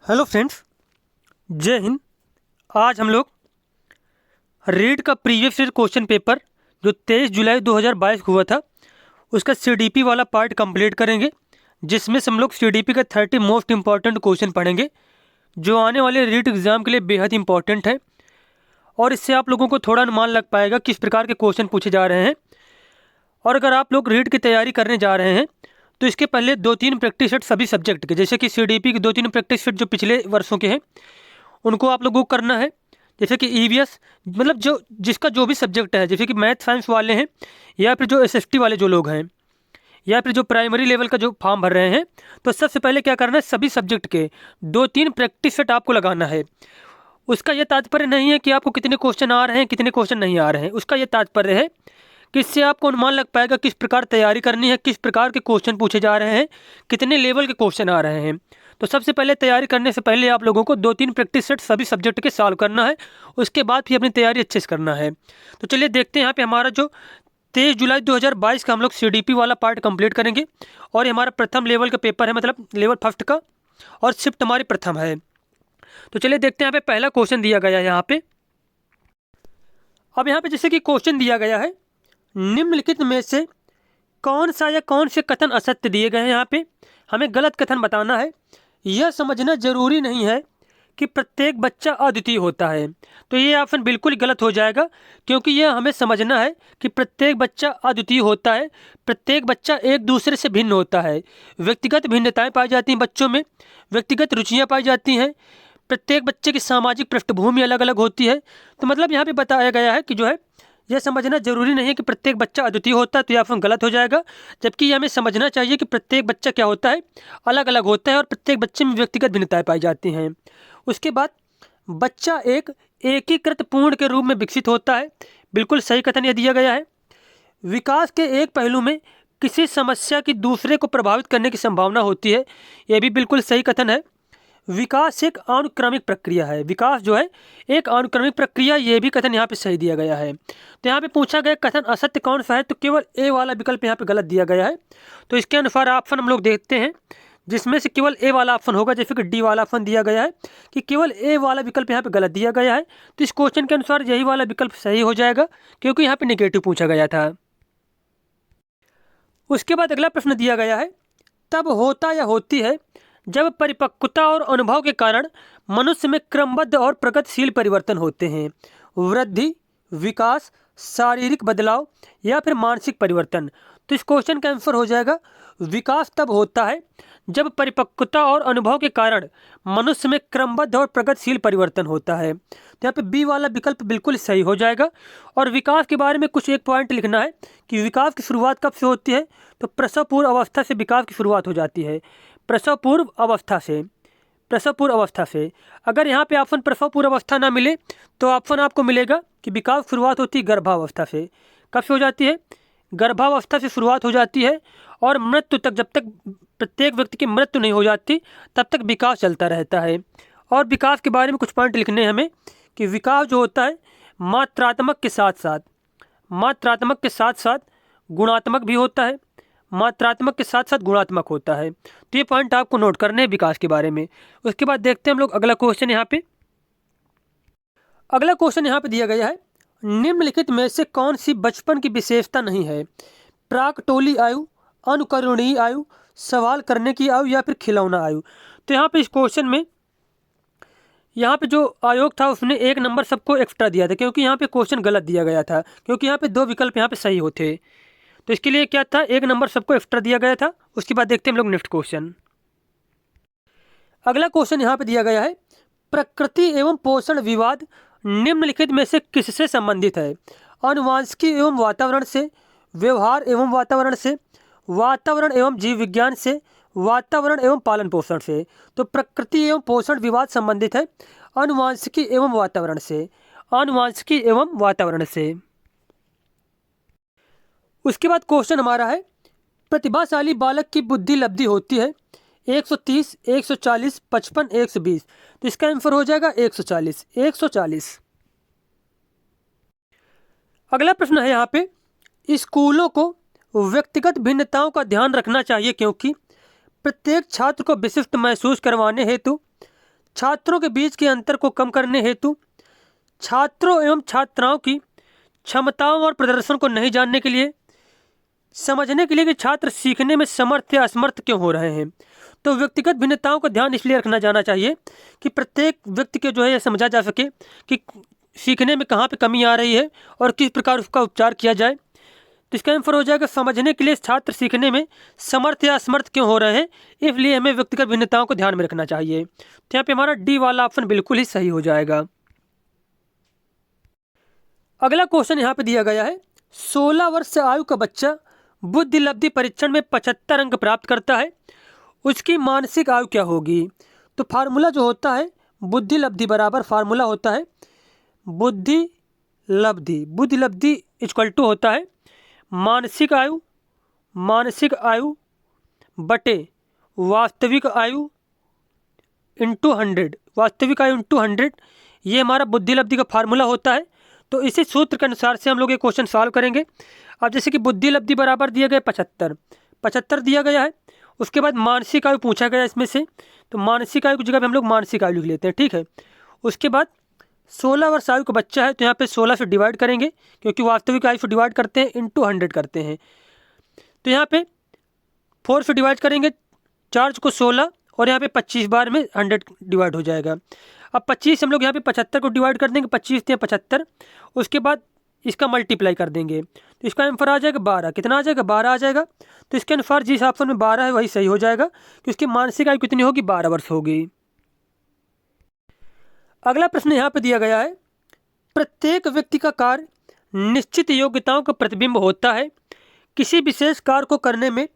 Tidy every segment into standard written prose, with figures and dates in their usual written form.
Hello friends, जय हिंद। आज हम लोग रीड का प्रीवियस ईयर क्वेश्चन पेपर जो 23 जुलाई 2022 को हुआ था उसका सीडीपी वाला पार्ट कंप्लीट करेंगे, जिसमें से हम लोग सीडीपी का 30 मोस्ट इंपॉर्टेंट क्वेश्चन पढ़ेंगे जो आने वाले रीड एग्ज़ाम के लिए बेहद इंपॉर्टेंट है। और इससे आप लोगों को थोड़ा अनुमान लग पाएगा किस प्रकार के क्वेश्चन पूछे जा रहे हैं। और अगर आप लोग रीड की तैयारी करने जा रहे हैं तो इसके पहले 2-3 प्रैक्टिस सेट सभी सब्जेक्ट के, जैसे कि सीडीपी के 2-3 प्रैक्टिस सेट जो पिछले वर्षों के हैं उनको आप लोगों को करना है। जैसे कि ईवीएस मतलब जो जिसका जो भी सब्जेक्ट है, जैसे कि मैथ साइंस वाले हैं या फिर जो एसएसटी वाले जो लोग हैं या फिर जो प्राइमरी लेवल का जो फॉर्म भर रहे हैं, तो सबसे पहले क्या करना है, सभी सब्जेक्ट के 2-3 प्रैक्टिस सेट आपको लगाना है। उसका यह तात्पर्य नहीं है कि आपको कितने क्वेश्चन आ रहे हैं कितने क्वेश्चन नहीं आ रहे हैं। उसका यह तात्पर्य है कि इससे आपको अनुमान लग पाएगा किस प्रकार तैयारी करनी है, किस प्रकार के क्वेश्चन पूछे जा रहे हैं, कितने लेवल के क्वेश्चन आ रहे हैं। तो सबसे पहले तैयारी करने से पहले आप लोगों को 2-3 प्रैक्टिस सेट सभी सब्जेक्ट के सॉल्व करना है। उसके बाद भी अपनी तैयारी अच्छे से करना है। तो चलिए देखते हैं यहाँ पे हमारा जो 23 जुलाई 2022 का हम लोग सीडीपी वाला पार्ट कंप्लीट करेंगे। और ये हमारा प्रथम लेवल का पेपर है, मतलब लेवल फर्स्ट का, और शिफ्ट हमारी प्रथम है। तो चलिए देखते हैं यहाँ पे पहला क्वेश्चन दिया गया है यहाँ पे। अब यहाँ पे जैसे कि क्वेश्चन दिया गया है, निम्नलिखित में से कौन सा या कौन से कथन असत्य दिए गए हैं। यहाँ पे हमें गलत कथन बताना है। यह समझना जरूरी नहीं है कि प्रत्येक बच्चा अद्वितीय होता है। तो ये ऑप्शन बिल्कुल गलत हो जाएगा, क्योंकि यह हमें समझना है कि प्रत्येक बच्चा अद्वितीय होता है। प्रत्येक बच्चा एक दूसरे से भिन्न होता है। व्यक्तिगत भिन्नताएं पाई जाती हैं बच्चों में, व्यक्तिगत रुचियां पाई जाती हैं। प्रत्येक बच्चे की सामाजिक पृष्ठभूमि अलग अलग होती है। तो मतलब यहाँ पे बताया गया है कि जो है यह समझना जरूरी नहीं है कि प्रत्येक बच्चा अद्वितीय होता है, तो यह ऑप्शन गलत हो जाएगा। जबकि यह हमें समझना चाहिए कि प्रत्येक बच्चा क्या होता है, अलग अलग होता है, और प्रत्येक बच्चे में व्यक्तिगत भिन्नताएं पाई जाती हैं। उसके बाद बच्चा एक एकीकृत पूर्ण के रूप में विकसित होता है। बिल्कुल सही कथन यह दिया गया है। विकास के एक पहलू में किसी समस्या की दूसरे को प्रभावित करने की संभावना होती है। यह भी बिल्कुल सही कथन है। विकास एक अनुक्रमिक प्रक्रिया है। विकास जो है एक अनुक्रमिक प्रक्रिया, यह भी कथन यहाँ पे सही दिया गया है। तो यहाँ पे पूछा गया कथन असत्य कौन सा है, तो केवल ए वाला विकल्प यहाँ पे गलत दिया गया है। तो इसके अनुसार ऑप्शन हम लोग देखते हैं जिसमें से केवल ए वाला ऑप्शन होगा। जैसे कि डी वाला ऑप्शन दिया गया है कि केवल ए वाला विकल्प यहाँ पे गलत दिया गया है। तो इस क्वेश्चन के अनुसार यही वाला विकल्प सही हो जाएगा, क्योंकि यहाँ पे नेगेटिव पूछा गया था। उसके बाद अगला प्रश्न दिया गया है, तब होता या होती है जब परिपक्वता और अनुभव के कारण मनुष्य में क्रमबद्ध और प्रगतिशील परिवर्तन होते हैं। वृद्धि, विकास, शारीरिक बदलाव या फिर मानसिक परिवर्तन। तो इस क्वेश्चन का आंसर हो जाएगा विकास तब होता है जब परिपक्वता और अनुभव के कारण मनुष्य में क्रमबद्ध और प्रगतिशील परिवर्तन होता है। तो यहाँ पे बी वाला विकल्प बिल्कुल सही हो जाएगा। और विकास के बारे में कुछ एक पॉइंट लिखना है कि विकास की शुरुआत कब से होती है, तो प्रसव पूर्व अवस्था से विकास की शुरुआत हो जाती है। प्रसव पूर्व अवस्था से, प्रसव पूर्व अवस्था से। अगर यहाँ पे ऑप्शन प्रसव पूर्व अवस्था ना मिले तो ऑप्शन आपको मिलेगा कि विकास की शुरुआत होती है गर्भावस्था से। कब से हो जाती है? गर्भावस्था से शुरुआत हो जाती है, और मृत्यु तक, जब तक प्रत्येक व्यक्ति की मृत्यु नहीं हो जाती तब तक विकास चलता रहता है। और विकास के बारे में कुछ पॉइंट लिखने हैं हमें कि विकास जो होता है मात्रात्मक के साथ साथ, मात्रात्मक के साथ साथ गुणात्मक भी होता है। मात्रात्मक के साथ साथ गुणात्मक होता है। तो ये पॉइंट आपको नोट करने हैं विकास के बारे में। उसके बाद देखते हैं हम लोग अगला क्वेश्चन। यहाँ पे अगला क्वेश्चन यहाँ पे दिया गया है, निम्नलिखित में से कौन सी बचपन की विशेषता नहीं है? प्राक टोली आयु, अनुकरणीय आयु, सवाल करने की आयु या फिर खिलौना आयु। तो यहाँ पे इस क्वेश्चन में यहाँ पे जो आयोग था उसने 1 नंबर सबको एक्स्ट्रा दिया था, क्योंकि यहाँ पे क्वेश्चन गलत दिया गया था, क्योंकि यहाँ पे 2 विकल्प यहाँ पे सही होते। तो इसके लिए क्या था, 1 नंबर सबको एक्स्ट्रा दिया गया था। उसके बाद देखते हैं हम लोग नेक्स्ट क्वेश्चन। अगला क्वेश्चन यहाँ पे दिया गया है, प्रकृति एवं पोषण विवाद निम्नलिखित में से किससे संबंधित है? आनुवांशिकी एवं वातावरण से, व्यवहार एवं वातावरण से, वातावरण एवं जीव विज्ञान से, वातावरण एवं पालन पोषण से। तो प्रकृति एवं पोषण विवाद संबंधित है आनुवांशिकी एवं वातावरण से, आनुवांशिकी एवं वातावरण से। उसके बाद क्वेश्चन हमारा है, प्रतिभाशाली बालक की बुद्धि लब्धि होती है 130, 140, 55, 120। तो इसका आंसर हो जाएगा 140, 140। अगला प्रश्न है यहाँ पे, स्कूलों को व्यक्तिगत भिन्नताओं का ध्यान रखना चाहिए क्योंकि प्रत्येक छात्र को विशिष्ट महसूस करवाने हेतु छात्रों के बीच के अंतर को कम करने हेतु छात्रों एवं छात्राओं की क्षमताओं और प्रदर्शन को नहीं जानने के लिए, समझने के लिए कि छात्र सीखने में समर्थ या असमर्थ क्यों हो रहे हैं। तो व्यक्तिगत भिन्नताओं का ध्यान इसलिए रखना जाना चाहिए कि प्रत्येक व्यक्ति के जो है यह समझा जा सके कि सीखने में कहाँ पे कमी आ रही है और किस प्रकार उसका उपचार किया जाए। तो इसका आंसर हो जाएगा समझने के लिए छात्र सीखने में समर्थ या असमर्थ क्यों हो रहे हैं, इसलिए हमें व्यक्तिगत भिन्नताओं को ध्यान में रखना चाहिए। तो यहाँ पे हमारा डी वाला ऑप्शन बिल्कुल ही सही हो जाएगा। अगला क्वेश्चन यहाँ पे दिया गया है, 16 वर्ष से आयु का बच्चा बुद्धि लब्धि परीक्षण में 75 अंक प्राप्त करता है, उसकी मानसिक आयु क्या होगी। तो फार्मूला जो होता है बुद्धि लब्धि बराबर फार्मूला होता है बुद्धि लब्धि इक्वल टू होता है मानसिक आयु बटे वास्तविक आयु इंटू 100, वास्तविक आयु इंटू 100, ये हमारा बुद्धि लब्धि का फार्मूला होता है। तो इसी सूत्र के अनुसार से हम लोग ये क्वेश्चन सॉल्व करेंगे। अब जैसे कि बुद्धि लब्धि बराबर दिया गया 75 दिया गया है, उसके बाद मानसिक आयु पूछा गया इसमें से, तो मानसिक आयु की जगह पे हम लोग मानसिक आयु लिख लेते हैं, ठीक है। उसके बाद 16 वर्ष आयु का बच्चा है, तो यहाँ पे 16 से डिवाइड करेंगे क्योंकि वास्तविक आयु से डिवाइड करते हैं, इंटू 100 करते हैं। तो यहाँ पे 4 से डिवाइड करेंगे 4 को 16 और यहाँ पे 25 बार में 100 डिवाइड हो जाएगा। अब 25 हम लोग यहाँ पे 75 को डिवाइड कर देंगे, 25 या 75, उसके बाद इसका मल्टीप्लाई कर देंगे, तो इसका आंसर आ जाएगा 12। कितना आ जाएगा? 12 आ जाएगा। तो इसके अनुसार जिस ऑप्शन में 12 है वही सही हो जाएगा कि उसकी मानसिक आयु कितनी होगी? 12 वर्ष होगी। अगला प्रश्न यहाँ पे दिया गया है, प्रत्येक व्यक्ति का कार्य निश्चित योग्यताओं का प्रतिबिंब होता है, किसी विशेष कार्य को करने में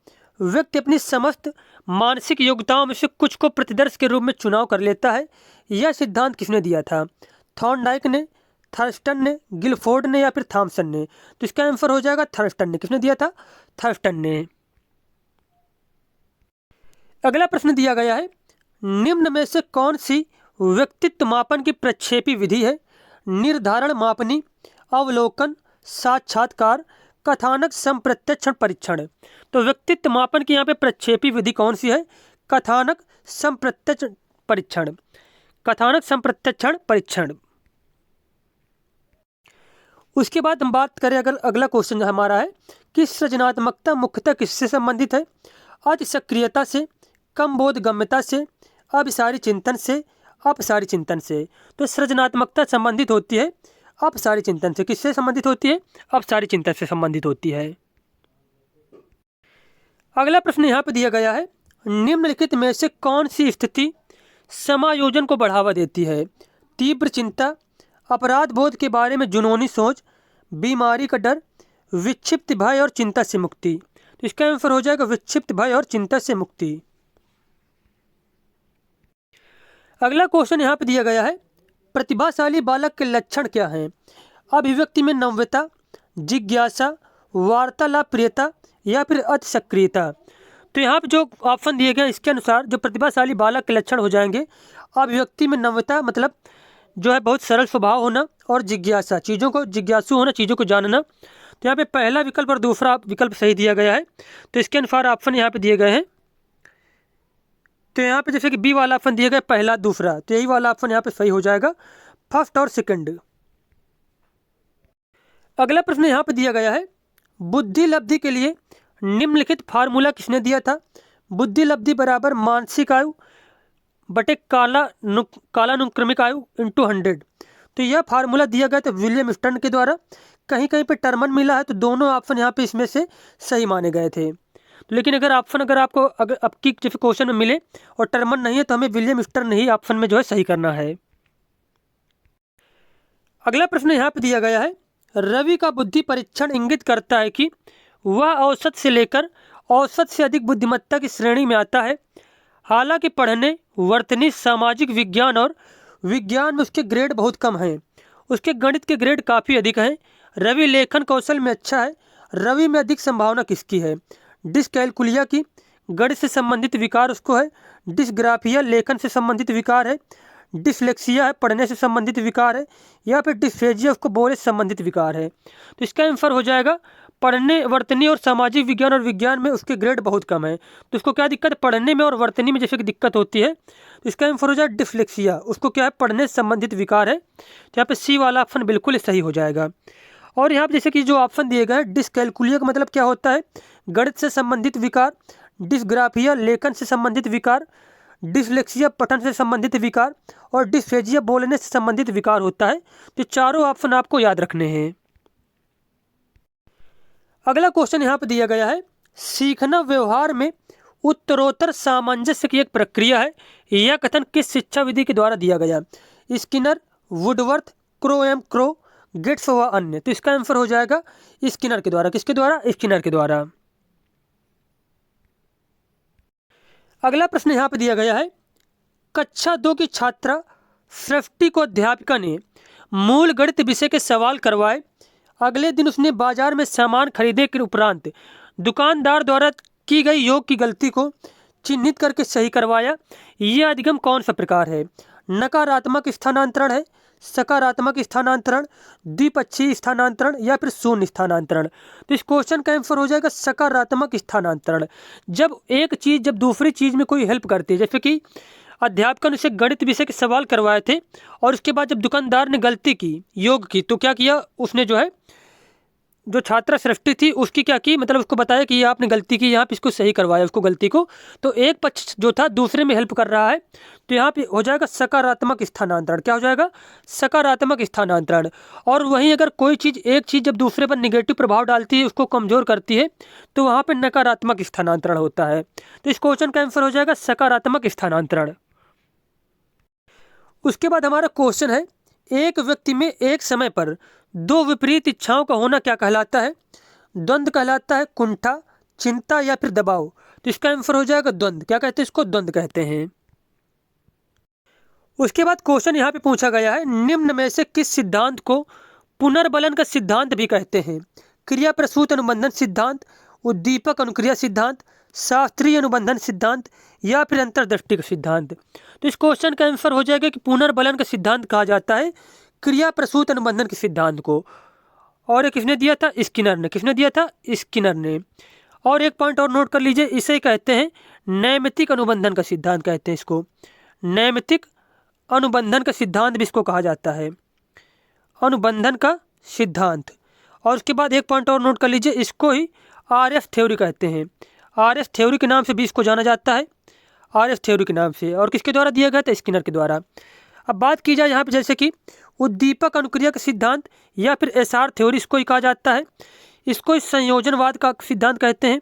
व्यक्ति अपनी समस्त मानसिक योग्यताओं में से कुछ को प्रतिदर्श के रूप में चुनाव कर लेता है। यह सिद्धांत किसने दिया था? थॉर्नडाइक ने, थर्स्टन ने, गिलफोर्ड ने या फिर थॉमसन ने? तो इसका आंसर हो जाएगा थर्स्टन ने। किसने दिया था? थर्स्टन ने। अगला प्रश्न दिया गया है, निम्न में से कौन सी व्यक्तित्व मापन की प्रक्षेपी विधि है? निर्धारण मापनी, अवलोकन, साक्षात्कार, कथानक संप्रत्यक्षण परीक्षण। तो व्यक्तित्व मापन की यहाँ पे प्रक्षेपी विधि कौन सी है? कथानक संप्रत्यक्षण परीक्षण। कथानक संप्रत्यक्षण परीक्षण। उसके बाद हम बात करें, अगर अगला क्वेश्चन हमारा है कि सृजनात्मकता मुख्यतः किससे संबंधित है? अति सक्रियता से, कम बोधगम्यता से, अभिसारी चिंतन से, अपसारी चिंतन से। तो सृजनात्मकता संबंधित होती है अपसारी चिंतन से। किससे संबंधित होती है? अपसारी चिंतन से संबंधित होती है। अगला प्रश्न यहाँ पे दिया गया है, निम्नलिखित में से कौन सी स्थिति समायोजन को बढ़ावा देती है? तीव्र चिंता, अपराध बोध के बारे में जुनूनी सोच, बीमारी का डर, विक्षिप्त भय और चिंता से मुक्ति। तो इसका आंसर हो जाएगा विक्षिप्त भय और चिंता से मुक्ति। अगला क्वेश्चन यहाँ पे दिया गया है, प्रतिभाशाली बालक के लक्षण क्या हैं? अभिव्यक्ति में नम्रता, जिज्ञासा, वार्तालाप प्रियता या फिर अति सक्रियता। तो यहाँ पे जो ऑप्शन दिए गए इसके अनुसार जो प्रतिभाशाली बालक के लक्षण हो जाएंगे, अभिव्यक्ति में नम्रता मतलब जो है बहुत सरल स्वभाव होना, और जिज्ञासा, चीज़ों को जिज्ञासु होना, चीज़ों को जानना। तो यहाँ पे पहला विकल्प और दूसरा विकल्प सही दिया गया है, तो इसके अनुसार ऑप्शन यहाँ पे दिए गए हैं। तो यहाँ पे जैसे कि बी वाला ऑप्शन दिया गया पहला दूसरा, तो यही वाला ऑप्शन यहाँ पे सही हो जाएगा, फर्स्ट और सेकंड। अगला प्रश्न यहाँ पे दिया गया है, बुद्धि लब्धि के लिए निम्नलिखित फार्मूला किसने दिया था? बुद्धि लब्धि बराबर मानसिक आयु बटे कालानुक्रमिक आयु इंटू 100। तो यह फार्मूला दिया गया था विलियम स्टर्न के द्वारा। कहीं कहीं पे टर्मन मिला है, तो दोनों ऑप्शन यहाँ पे इसमें से सही माने गए थे। लेकिन अगर आपको अगर आपकी जैसे क्वेश्चन में मिले और टर्मन नहीं है, तो हमें विलियम स्टर्न ही ऑप्शन में जो है सही करना है। अगला प्रश्न यहाँ पे दिया गया है, रवि का बुद्धि परीक्षण इंगित करता है कि वह औसत से लेकर औसत से अधिक बुद्धिमत्ता की श्रेणी में आता है। हालांकि पढ़ने, वर्तनी, सामाजिक विज्ञान और विज्ञान में उसके ग्रेड बहुत कम हैं, उसके गणित के ग्रेड काफ़ी अधिक हैं। रवि लेखन कौशल में अच्छा है। रवि में अधिक संभावना किसकी है? डिसकैलकुलिया की, गणित से संबंधित विकार उसको है, डिसग्राफिया लेखन से संबंधित विकार है, डिसलेक्सिया है पढ़ने से संबंधित विकार है, या फिर डिस्फेजिया उसको बोलने से संबंधित विकार है। तो इसका आंसर हो जाएगा पढ़ने, वर्तनी और सामाजिक विज्ञान और विज्ञान में उसके ग्रेड बहुत कम है। तो उसको क्या दिक्कत? पढ़ने में और वर्तनी में जैसे कि दिक्कत होती है, तो इसका आंसर हो जाएगा डिसलेक्सिया, उसको क्या है, पढ़ने से संबंधित विकार है। तो यहाँ पे सी वाला ऑप्शन बिल्कुल सही हो जाएगा। और यहाँ पे जैसे कि जो ऑप्शन दिए गए हैं, डिसकैलकुलिया का मतलब क्या होता है, गणित से संबंधित विकार, डिसग्राफिया लेखन से संबंधित विकार, डिसलेक्सिया पठन से संबंधित विकार, और डिस्फेजिया बोलने से संबंधित विकार होता है। तो चारों ऑप्शन आपको याद रखने हैं। अगला क्वेश्चन यहाँ पे दिया गया है, सीखना व्यवहार में उत्तरोत्तर सामंजस्य की एक प्रक्रिया है, यह कथन किस शिक्षा विधि के द्वारा दिया गया? स्किनर, वुडवर्थ, क्रो, गेट्स व अन्य। तो इसका आंसर हो जाएगा स्किनर के द्वारा। किसके द्वारा? स्किनर के द्वारा। अगला प्रश्न यहाँ पे दिया गया है, कक्षा 2 की छात्रा सृष्टि को अध्यापिका ने मूल गणित विषय के सवाल करवाए। अगले दिन उसने बाजार में सामान खरीदने के उपरांत दुकानदार द्वारा की गई योग की गलती को चिन्हित करके सही करवाया। यह अधिगम कौन सा प्रकार है? नकारात्मक स्थानांतरण है, सकारात्मक स्थानांतरण, द्विपक्षीय स्थानांतरण, या फिर शून्य स्थानांतरण? तो इस क्वेश्चन का आंसर हो जाएगा सकारात्मक स्थानांतरण। जब एक चीज़ जब दूसरी चीज़ में कोई हेल्प करती है, जैसे कि अध्यापक ने उसे गणित विषय के सवाल करवाए थे और उसके बाद जब दुकानदार ने गलती की योग की, तो क्या किया उसने, जो है जो छात्रा सृष्टि थी उसकी क्या की, मतलब उसको बताया कि ये आपने गलती की, यहाँ पे इसको सही करवाया उसको गलती को। तो एक पक्ष जो था दूसरे में हेल्प कर रहा है, तो यहाँ पे हो जाएगा सकारात्मक स्थानांतरण। क्या हो जाएगा? सकारात्मक स्थानांतरण। और वहीं अगर कोई चीज़, एक चीज़ जब दूसरे पर निगेटिव प्रभाव डालती है, उसको कमज़ोर करती है, तो वहाँ पर नकारात्मक स्थानांतरण होता है। तो इस क्वेश्चन का आंसर हो जाएगा सकारात्मक स्थानांतरण। उसके बाद हमारा क्वेश्चन है, एक व्यक्ति में एक समय पर दो विपरीत इच्छाओं का होना क्या कहलाता है? द्वंद्व कहलाता है, कुंठा, चिंता, या फिर दबाव? तो इसका आंसर हो जाएगा द्वंद्व। क्या कहते हैं इसको? द्वंद्व कहते हैं। उसके बाद क्वेश्चन यहाँ पे पूछा गया है, निम्न में से किस सिद्धांत को पुनर्बलन का सिद्धांत भी कहते हैं? क्रिया प्रसूत अनुबंधन सिद्धांत, उद्दीपक अनुक्रिया सिद्धांत, शास्त्रीय अनुबंधन सिद्धांत, या फिर अंतर्दृष्टि का सिद्धांत? तो इस क्वेश्चन का आंसर हो जाएगा कि पुनर्बलन का सिद्धांत कहा जाता है क्रिया प्रसूत अनुबंधन के सिद्धांत को। और ये किसने दिया था? स्किनर ने। किसने दिया था? स्किनर ने। और एक पॉइंट और नोट कर लीजिए, इसे कहते हैं नैमित्तिक अनुबंधन का सिद्धांत कहते हैं इसको। नैमित्तिक अनुबंधन का सिद्धांत भी इसको कहा जाता है, अनुबंधन का सिद्धांत। और उसके बाद एक पॉइंट और नोट कर लीजिए, इसको ही RF थ्योरी कहते हैं। RF थ्योरी के नाम से भी इसको जाना जाता है, RF थ्योरी के नाम से। और किसके द्वारा दिया गया था? स्किनर के द्वारा। अब बात की जाए यहाँ पे जैसे कि उद्दीपक अनुक्रिया का सिद्धांत या फिर SR थ्योरी इसको ही कहा जाता है। इसको संयोजनवाद का सिद्धांत कहते हैं,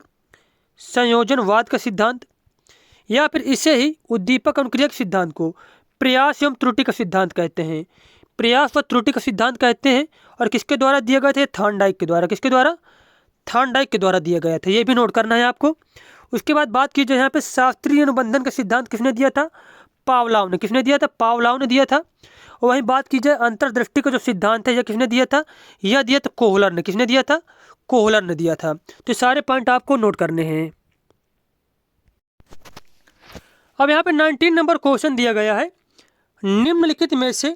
संयोजनवाद का सिद्धांत। या फिर इसे ही उद्दीपक अनुक्रिया के सिद्धांत को प्रयास एवं त्रुटि का सिद्धांत कहते हैं, प्रयास व त्रुटि का सिद्धांत कहते हैं। और किसके द्वारा दिया गया था? थॉर्नडाइक के द्वारा। किसके द्वारा? थॉर्नडाइक के द्वारा दिया गया था, ये भी नोट करना है आपको। उसके बाद बात की जाए यहाँ पे शास्त्रीय अनुबंधन का सिद्धांत किसने दिया था? पावलाव ने। किसने दिया था? पावलाव ने दिया था। और वहीं बात की जाए अंतर्दृष्टि का जो सिद्धांत है, यह किसने दिया था? यह दिया था कोहलर ने। किसने दिया था? कोहलर ने दिया था। तो सारे पॉइंट आपको नोट करने हैं। अब यहाँ पे 19 नंबर क्वेश्चन दिया गया है, निम्नलिखित में से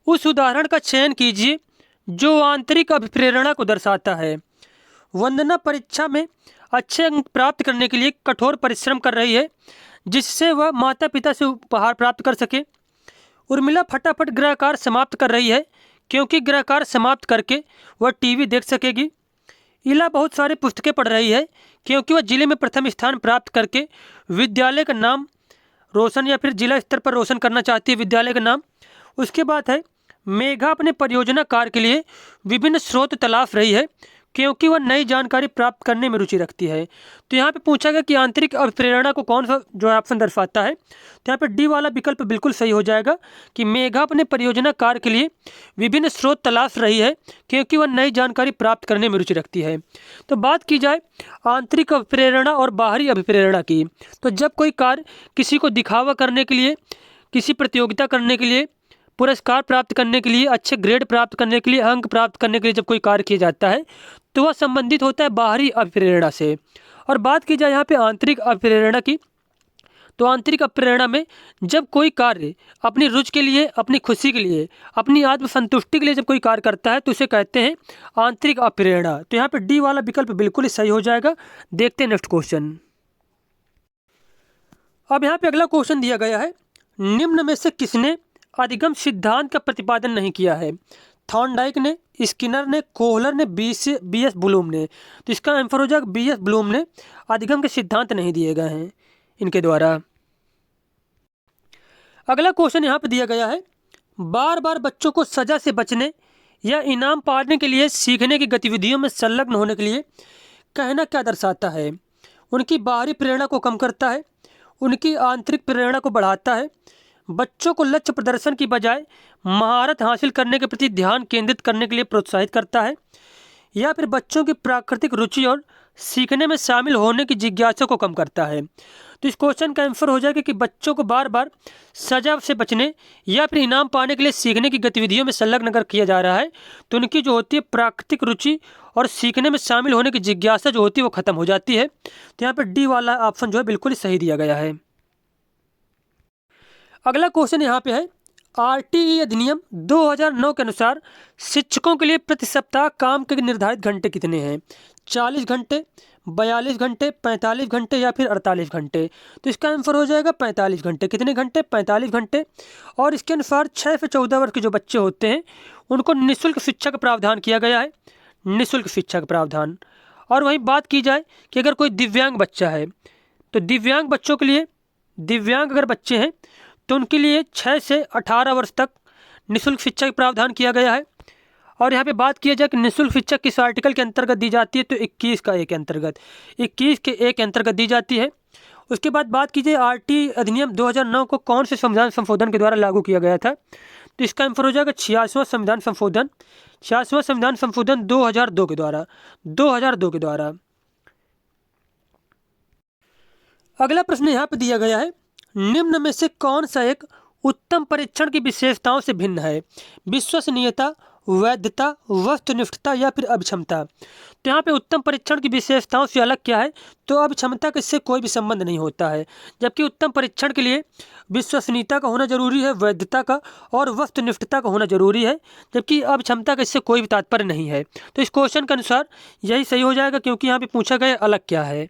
उस उदाहरण का चयन कीजिए जो आंतरिक अभिप्रेरणा को दर्शाता है। वंदना परीक्षा में अच्छे अंक प्राप्त करने के लिए कठोर परिश्रम कर रही है, जिससे वह माता पिता से उपहार प्राप्त कर सके। उर्मिला फटाफट गृहकार्य समाप्त कर रही है, क्योंकि गृहकार्य समाप्त करके वह टीवी देख सकेगी। इला बहुत सारी पुस्तकें पढ़ रही है, क्योंकि वह जिले में प्रथम स्थान प्राप्त करके विद्यालय का नाम रोशन या फिर जिला स्तर पर रोशन करना चाहती है विद्यालय का नाम। उसके बाद है, मेघा अपने परियोजना कार्य के लिए विभिन्न स्रोत तलाश रही है, क्योंकि वह नई जानकारी प्राप्त करने में रुचि रखती है। तो यहाँ पे पूछा गया कि आंतरिक अभिप्रेरणा को कौन सा जो है ऑप्शन दर्शाता है। तो यहाँ पे डी वाला विकल्प बिल्कुल सही हो जाएगा कि मेघा अपने परियोजना कार्य के लिए विभिन्न स्रोत तलाश रही है, क्योंकि वह नई जानकारी प्राप्त करने में रुचि रखती है। तो बात की जाए आंतरिक अभिप्रेरणा और बाहरी अभिप्रेरणा की, तो जब कोई कार्य किसी को दिखावा करने के लिए, किसी प्रतियोगिता करने के लिए, पुरस्कार प्राप्त करने के लिए, अच्छे ग्रेड प्राप्त करने के लिए, अंक प्राप्त करने के लिए जब कोई कार्य किया जाता है, तो वह संबंधित होता है बाहरी अभिप्रेरणा से। और बात की जाए यहाँ पे आंतरिक अभिप्रेरणा की, तो आंतरिक अभिप्रेरणा में जब कोई कार्य अपनी रुचि के लिए, अपनी खुशी के लिए, अपनी आत्मसंतुष्टि के लिए जब कोई कार्य करता है, तो उसे कहते हैं आंतरिक अभिप्रेरणा। तो यहाँ पे डी वाला विकल्प बिल्कुल ही सही हो जाएगा। देखते हैं नेक्स्ट क्वेश्चन। अब यहाँ पे अगला क्वेश्चन दिया गया है, निम्न में से किसने अधिगम सिद्धांत का प्रतिपादन नहीं किया है? थॉर्नडाइक ने, स्किनर ने, कोहलर ने, बी एस ब्लूम ने। तो इसका आंसर हो जाएगा बी एस ब्लूम ने अधिगम के सिद्धांत नहीं दिए गए हैं इनके द्वारा। अगला क्वेश्चन यहाँ पे दिया गया है, बार बार बच्चों को सजा से बचने या इनाम पाने के लिए सीखने की गतिविधियों में संलग्न होने के लिए कहना क्या दर्शाता है? उनकी बाहरी प्रेरणा को कम करता है, उनकी आंतरिक प्रेरणा को बढ़ाता है, बच्चों को लक्ष्य प्रदर्शन की बजाय महारत हासिल करने के प्रति ध्यान केंद्रित करने के लिए प्रोत्साहित करता है, या फिर बच्चों की प्राकृतिक रुचि और सीखने में शामिल होने की जिज्ञासा को कम करता है। तो इस क्वेश्चन का आंसर हो जाएगा कि बच्चों को बार बार सजा से बचने या फिर इनाम पाने के लिए सीखने की गतिविधियों में संलग्न अगर किया जा रहा है तो उनकी जो होती है प्राकृतिक रुचि और सीखने में शामिल होने की जिज्ञासा जो होती है वो खत्म हो जाती है। तो यहाँ पर डी वाला ऑप्शन जो है बिल्कुल ही सही दिया गया है। अगला क्वेश्चन यहाँ पे है, आरटीई अधिनियम 2009 के अनुसार शिक्षकों के लिए प्रति सप्ताह काम के निर्धारित घंटे कितने हैं? 40 घंटे, 42 घंटे, 45 घंटे या फिर 48 घंटे? तो इसका आंसर हो जाएगा 45 घंटे। कितने घंटे? 45 घंटे। और इसके अनुसार 6 से 14 वर्ष के जो बच्चे होते हैं उनको निःशुल्क शिक्षा का प्रावधान किया गया है, निःशुल्क शिक्षा का प्रावधान। और वहीं बात की जाए कि अगर कोई दिव्यांग बच्चा है तो दिव्यांग बच्चों के लिए, दिव्यांग अगर बच्चे हैं तो उनके लिए 6 से 18 वर्ष तक निःशुल्क शिक्षा का प्रावधान किया गया है। और यहाँ पे बात किया जाए कि निःशुल्क शिक्षा किस आर्टिकल के अंतर्गत दी जाती है तो 21 का 1 के अंतर्गत, 21 के 1 के अंतर्गत दी जाती है। उसके बाद बात कीजिए आरटी अधिनियम 2009 को कौन से संविधान संशोधन के द्वारा लागू किया गया था? तो इसका आंसर हो जाएगा 86वां संविधान संशोधन, 86वां संविधान संशोधन 2002 के द्वारा, 2002 के द्वारा। अगला प्रश्न यहाँ पे दिया गया है, निम्न में से कौन सा एक उत्तम परीक्षण की विशेषताओं से भिन्न है? विश्वसनीयता, वैधता, वस्तुनिष्ठता या फिर अभिक्षमता? तो यहाँ पे उत्तम परीक्षण की विशेषताओं से अलग क्या है? तो अभिक्षमता का इससे कोई भी संबंध नहीं होता है। जबकि उत्तम परीक्षण के लिए विश्वसनीयता का होना जरूरी है, वैधता का और वस्तुनिष्ठता का होना जरूरी है, जबकि अभिक्षमता का इससे कोई भी तात्पर्य नहीं है। तो इस क्वेश्चन के अनुसार यही सही हो जाएगा, क्योंकि यहाँ पे पूछा गया अलग क्या है।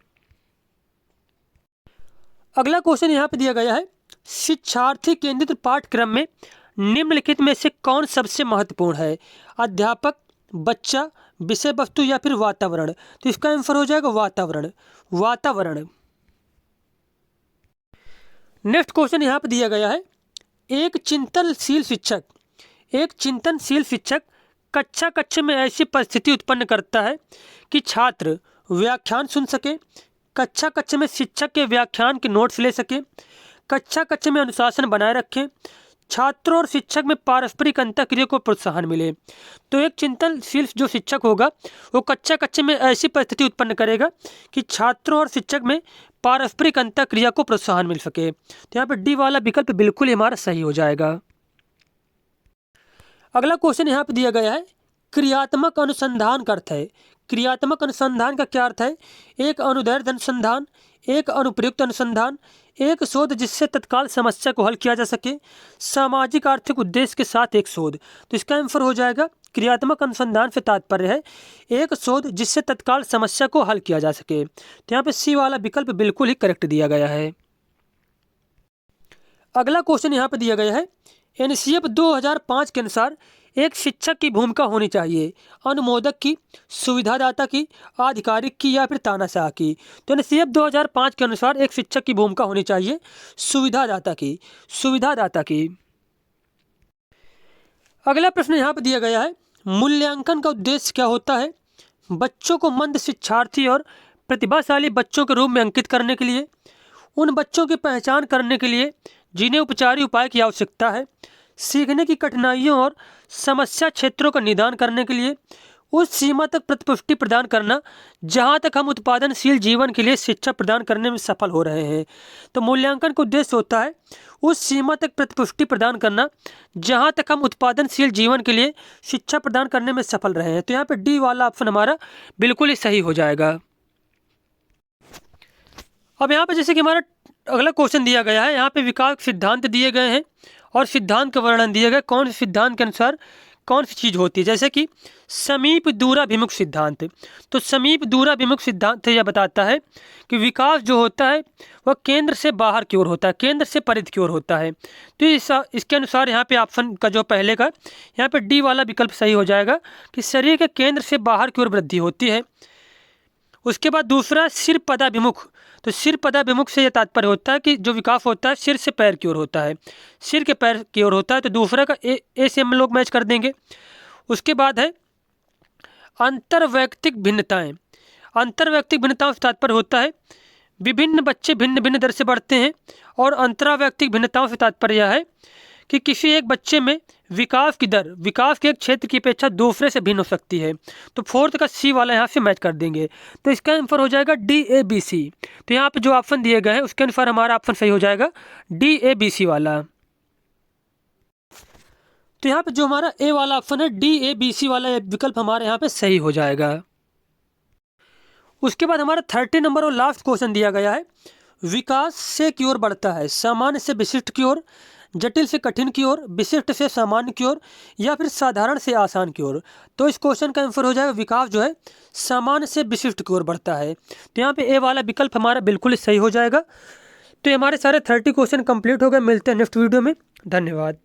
अगला क्वेश्चन यहाँ पे दिया गया है, शिक्षार्थी केंद्रित पाठ्यक्रम में निम्नलिखित में से कौन सबसे महत्वपूर्ण है? अध्यापक, बच्चा, विषय वस्तु या फिर वातावरण? तो इसका आंसर हो जाएगा वातावरण, वातावरण। नेक्स्ट क्वेश्चन यहाँ पे दिया गया है, एक चिंतनशील शिक्षक, एक चिंतनशील शिक्षक कक्षा में ऐसी परिस्थिति उत्पन्न करता है कि छात्र व्याख्यान सुन सके, कक्षा में शिक्षक के व्याख्यान के नोट्स ले सके, कक्षा में अनुशासन बनाए रखें, छात्रों और शिक्षक में पारस्परिक अंतःक्रिया को प्रोत्साहन मिले। तो एक चिंतनशील जो शिक्षक होगा वो कक्षा में ऐसी परिस्थिति उत्पन्न करेगा कि छात्रों और शिक्षक में पारस्परिक अंतःक्रिया को प्रोत्साहन मिल सके। तो यहाँ पर डी वाला विकल्प बिल्कुल ही हमारा सही हो जाएगा। अगला क्वेश्चन यहाँ पे दिया गया है, क्रियात्मक अनुसंधान का अर्थ है। क्रियात्मक अनुसंधान का क्या अर्थ है? एक अनुदैर्ध्य अनुसंधान, एक अनुप्रयुक्त अनुसंधान, एक शोध जिससे तत्काल समस्या को हल किया जा सके, सामाजिक आर्थिक उद्देश्य के साथ एक शोध। तो इसका आंसर हो जाएगा क्रियात्मक अनुसंधान से तात्पर्य है एक शोध जिससे तत्काल समस्या को हल किया जा सके। तो यहाँ पे सी वाला विकल्प बिल्कुल ही करेक्ट दिया गया है। अगला क्वेश्चन यहाँ पे दिया गया है, एनसीएफ 2005 के अनुसार एक शिक्षक की भूमिका होनी चाहिए अनुमोदक की, सुविधादाता की, आधिकारिक की या फिर तानाशाह की? तो एनसीएफ 2005 के अनुसार एक शिक्षक की भूमिका होनी चाहिए सुविधादाता की, सुविधादाता की। अगला प्रश्न यहाँ पर दिया गया है, मूल्यांकन का उद्देश्य क्या होता है? बच्चों को मंद शिक्षार्थी और प्रतिभाशाली बच्चों के रूप में अंकित करने के लिए, उन बच्चों की पहचान करने के लिए जिन्हें उपचारी उपाय की आवश्यकता है, सीखने की कठिनाइयों और समस्या क्षेत्रों का निदान करने के लिए, उस सीमा तक प्रतिपुष्टि प्रदान करना जहां तक हम उत्पादनशील जीवन के लिए शिक्षा प्रदान करने में सफल हो रहे हैं। तो मूल्यांकन का उद्देश्य होता है उस सीमा तक प्रतिपुष्टि प्रदान करना जहां तक हम उत्पादनशील जीवन के लिए शिक्षा प्रदान करने में सफल रहे हैं। तो यहाँ पे डी वाला ऑप्शन हमारा बिल्कुल ही सही हो जाएगा। अब यहाँ पे जैसे कि हमारा अगला क्वेश्चन दिया गया है, यहाँ पे विकास सिद्धांत दिए गए हैं और सिद्धांत का वर्णन दिया गया। कौन से सिद्धांत के अनुसार कौन सी चीज़ होती है, जैसे कि समीप दूराभिमुख सिद्धांत। तो समीप दूराभिमुख सिद्धांत यह बताता है कि विकास जो होता है वह केंद्र से बाहर की ओर होता है, केंद्र से परिधि की ओर होता है। तो इसके अनुसार यहाँ पे ऑप्शन का जो पहले का यहाँ पे डी वाला विकल्प सही हो जाएगा कि शरीर के केंद्र से बाहर की ओर वृद्धि होती है। उसके बाद दूसरा सिर पदाभिमुख। तो सिर पदाभिमुख से यह तात्पर्य होता है कि जो विकास होता है सिर से पैर की ओर होता है, सिर के पैर की ओर होता है। तो दूसरा का ए से हम लोग मैच कर देंगे। उसके बाद है अंतर्वैयक्तिक भिन्नताएं। अंतर्वैयक्तिक भिन्नताओं से तात्पर्य होता है विभिन्न बच्चे भिन्न भिन्न दर से बढ़ते हैं। और अंतरावैयक्तिक भिन्नताओं से तात्पर्य यह है कि किसी एक बच्चे में विकास की दर विकास के एक क्षेत्र की अपेक्षा दूसरे से भिन्न हो सकती है। तो फोर्थ का सी वाला यहाँ से मैच कर देंगे। तो इसका आंसर हो जाएगा DABC। तो यहाँ पे जो ऑप्शन दिए गए हैं उसके अनुसार हमारा ऑप्शन सही हो जाएगा DABC वाला। तो यहाँ पे जो हमारा ए वाला ऑप्शन है DABC वाला विकल्प हमारे यहाँ पे सही हो जाएगा। उसके बाद हमारा 30 नंबर और लास्ट क्वेश्चन दिया गया है, विकास से की ओर बढ़ता है, सामान्य से विशिष्ट की ओर, जटिल से कठिन की ओर, विशिष्ट से सामान्य की ओर, या फिर साधारण से आसान की ओर। तो इस क्वेश्चन का आंसर हो जाएगा विकास जो है सामान्य से विशिष्ट की ओर बढ़ता है। तो यहाँ पे ए वाला विकल्प हमारा बिल्कुल सही हो जाएगा। तो ये हमारे सारे 30 क्वेश्चन कंप्लीट हो गए। मिलते हैं नेक्स्ट वीडियो में। धन्यवाद।